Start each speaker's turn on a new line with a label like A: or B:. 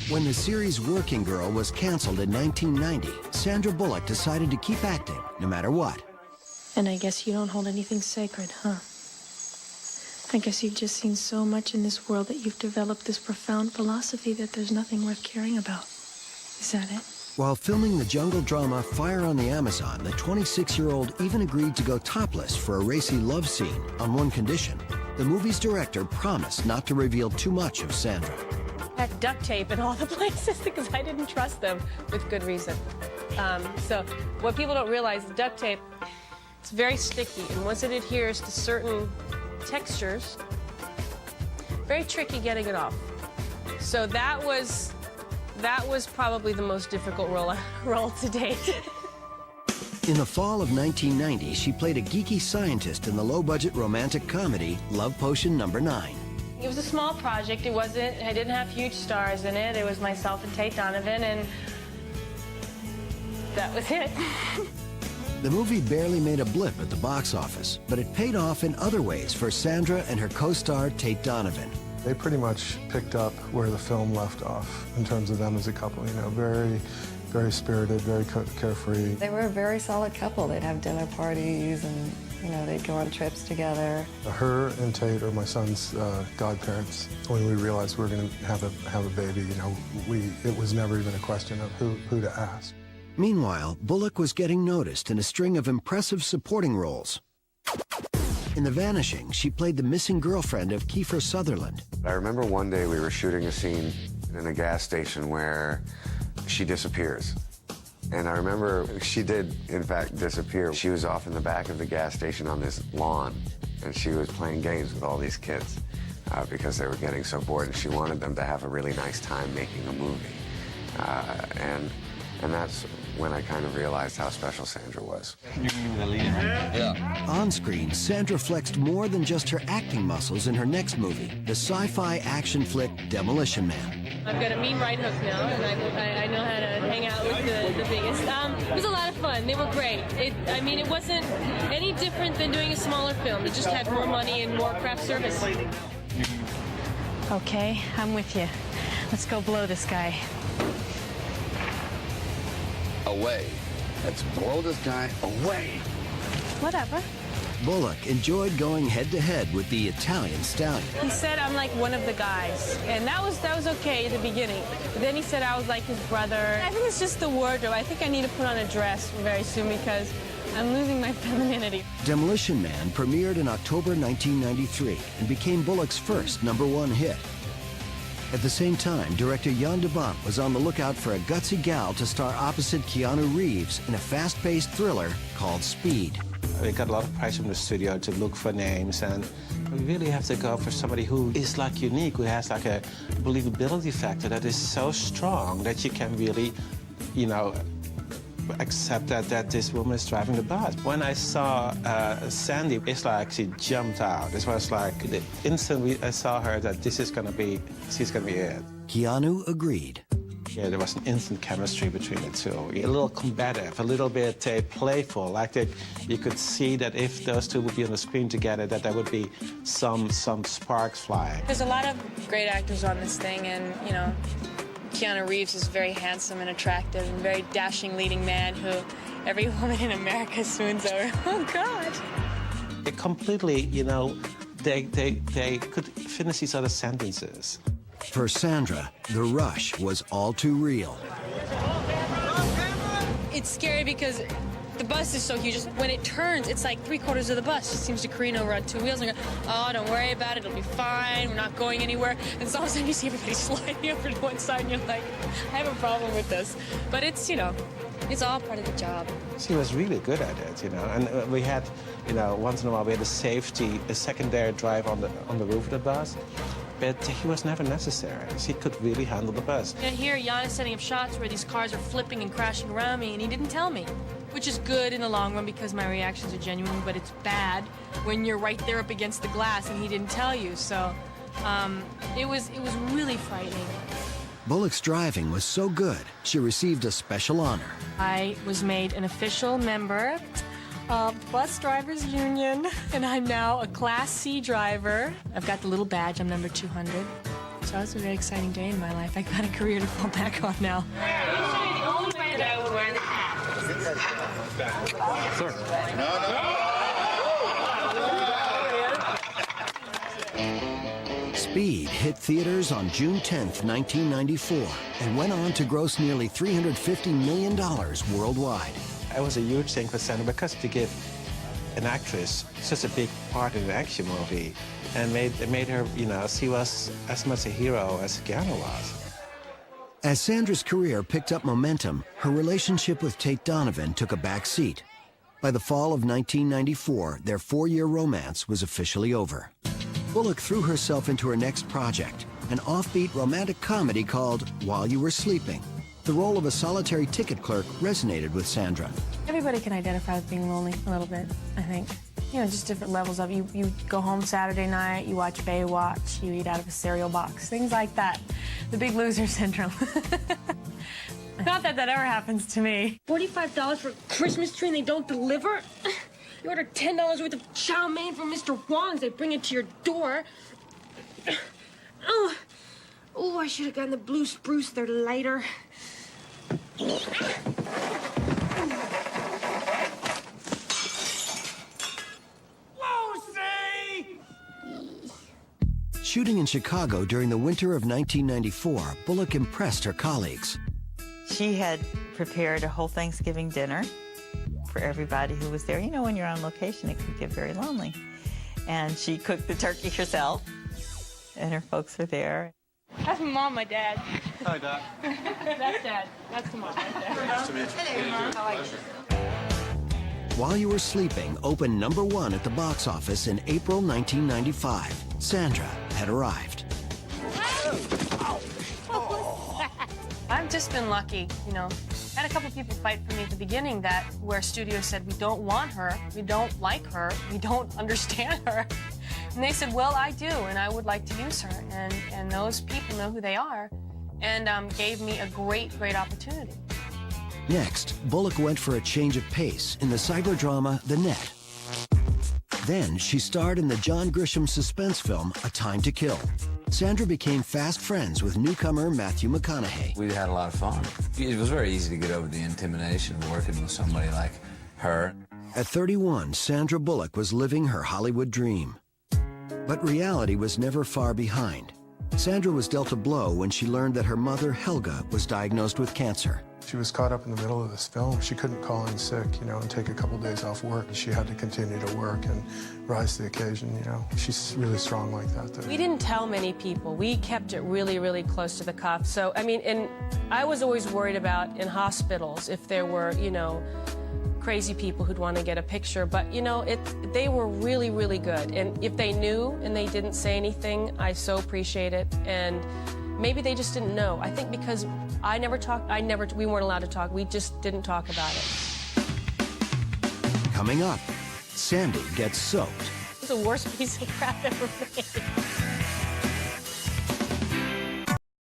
A: When the series Working Girl was canceled in 1990, Sandra Bullock decided to keep acting, no matter what.
B: And I guess you don't hold anything sacred, huh? I guess you've just seen so much in this world that you've developed this profound philosophy that there's nothing worth caring about. Is that it?
A: While filming the jungle drama Fire on the Amazon, the 26-year-old even agreed to go topless for a racy love scene on one condition. The movie's director promised not to reveal too much of Sandra.
B: I had duct tape in all the places because I didn't trust them with good reason. So what people don't realize, the duct tape, it's very sticky, and once it adheres to certain textures, very tricky getting it off. So that was probably the most difficult role to date.
A: In the fall of 1990, she played a geeky scientist in the low-budget romantic comedy Love Potion No. 9.
B: It was a small project. I didn't have huge stars in it. It was myself and Tate Donovan, and that was it.
A: The movie barely made a blip at the box office, but it paid off in other ways for Sandra and her co-star Tate Donovan.
C: They pretty much picked up where the film left off in terms of them as a couple, you know, very, very spirited, very carefree.
D: They were a very solid couple. They'd have dinner parties and, you know, they'd go on trips together.
C: Her and Tate are my son's godparents. When we realized we were going to have a baby, you know, it was never even a question of who to ask.
A: Meanwhile, Bullock was getting noticed in a string of impressive supporting roles. In The Vanishing, she played the missing girlfriend of Kiefer Sutherland.
E: I remember one day we were shooting a scene in a gas station where she disappears. And I remember she did, in fact, disappear. She was off in the back of the gas station on this lawn, and she was playing games with all these kids because they were getting so bored, and she wanted them to have a really nice time making a movie. And that's when I kind of realized how special Sandra was.
F: You're the lead, right?
E: Yeah.
A: On screen, Sandra flexed more than just her acting muscles in her next movie, the sci-fi action flick Demolition Man.
B: I've got a mean right hook now, and I know how to hang out with the biggest. It was a lot of fun. They were great. It wasn't any different than doing a smaller film. It just had more money and more craft service. Okay, I'm with you. Let's go blow this guy.
G: Away. Let's blow this guy away.
B: Whatever.
A: Bullock enjoyed going head-to-head with the Italian stallion.
B: He said I'm like one of the guys, and that was okay at the beginning. But then he said I was like his brother. I think it's just the wardrobe. I think I need to put on a dress very soon because I'm losing my femininity.
A: Demolition Man premiered in October 1993 and became Bullock's first #1 hit. At the same time, director Jan de Bont was on the lookout for a gutsy gal to star opposite Keanu Reeves in a fast-paced thriller called Speed.
F: We got a lot of pressure from the studio to look for names, and we really have to go for somebody who is like unique, who has like a believability factor that is so strong that you can really, you know, accept that this woman is driving the bus. When I saw Sandy, it's like she jumped out. It was like the instant I saw her that she's gonna be it.
A: Keanu agreed.
F: Yeah, there was an instant chemistry between the two. A little combative, a little bit playful. Like that, you could see that if those two would be on the screen together, that there would be some sparks flying.
B: There's a lot of great actors on this thing, and you know, Keanu Reeves is very handsome and attractive and very dashing leading man who every woman in America swoons over. Oh, God.
F: It completely, you know, they could finish each other's sentences.
A: For Sandra, the rush was all too real.
B: It's scary because the bus is so huge. Just when it turns, it's like 3/4 of the bus just seems to careen over on two wheels and go, oh, don't worry about it, it'll be fine, we're not going anywhere. And so all of a sudden you see everybody sliding over to one side and you're like, I have a problem with this. But it's, you know, it's all part of the job.
F: She was really good at it, you know, and we had, you know, once in a while we had a secondary drive on the roof of the bus. But he was never necessary. He could really handle the bus.
B: And here, Jan is setting up shots where these cars are flipping and crashing around me, and he didn't tell me. Which is good in the long run because my reactions are genuine, but it's bad when you're right there up against the glass and he didn't tell you. So it was really frightening.
A: Bullock's driving was so good, she received a special honor.
B: I was made an official member of Bus Drivers Union, and I'm now a Class C driver. I've got the little badge, I'm number 200.
H: So it's a very exciting day in my life. I got a career to fall back on now.
F: Sir.
A: Speed hit theaters on June 10th, 1994, and went on to gross nearly $350 million worldwide.
F: It was a huge thing for Sandra because to give an actress such a big part in an action movie, and it made her, you know, she was as much a hero as Keanu was.
A: As Sandra's career picked up momentum, her relationship with Tate Donovan took a back seat. By the fall of 1994, their 4-year romance was officially over. Bullock threw herself into her next project, an offbeat romantic comedy called While You Were Sleeping. The role of a solitary ticket clerk resonated with Sandra.
H: Everybody can identify with being lonely a little bit, I think. You know, just different levels of it. You go home Saturday night, you watch Baywatch, you eat out of a cereal box, things like that. The big loser syndrome. Not that that ever happens to me.
I: $45 for a Christmas tree and they don't deliver? You order $10 worth of chow mein from Mr. Wong's, they bring it to your door. Oh, I should have gotten the blue spruce, they're lighter.
A: Shooting in Chicago during the winter of 1994, Bullock impressed her colleagues.
J: She had prepared a whole Thanksgiving dinner for everybody who was there. You know, when you're on location, it could get very lonely. And she cooked the turkey herself, and her folks were there.
I: That's my mom, my dad.
F: Hi, Doc.
I: That's Dad. That's the mom right there. Nice to meet you. Hello, Mom. I like you.
A: While You Were Sleeping opened #1 at the box office in April 1995. Sandra had arrived.
B: I've just been lucky, you know. I had a couple people fight for me at the beginning where studios said, we don't want her, we don't like her, we don't understand her. And they said, well, I do, and I would like to use her. And those people know who they are, and gave me a great, great opportunity.
A: Next, Bullock went for a change of pace in the cyber drama The Net. Then she starred in the John Grisham suspense film A Time to Kill. Sandra became fast friends with newcomer Matthew McConaughey.
K: We had a lot of fun. It was very easy to get over the intimidation of working with somebody like her.
A: At 31, Sandra Bullock was living her Hollywood dream. But reality was never far behind. Sandra was dealt a blow when she learned that her mother, Helga, was diagnosed with cancer.
C: She was caught up in the middle of this film. She couldn't call in sick, you know, and take a couple days off work. She had to continue to work and rise to the occasion, you know. She's really strong like that, though.
B: We didn't tell many people. We kept it really, really close to the cuff. So, I mean, and I was always worried about in hospitals if there were, you know, crazy people who'd want to get a picture. But, you know, they were really, really good. And if they knew and they didn't say anything, I so appreciate it. And maybe they just didn't know. I think because we weren't allowed to talk. We just didn't talk about it.
A: Coming up, Sandy gets soaked.
B: It's the worst piece of crap ever made.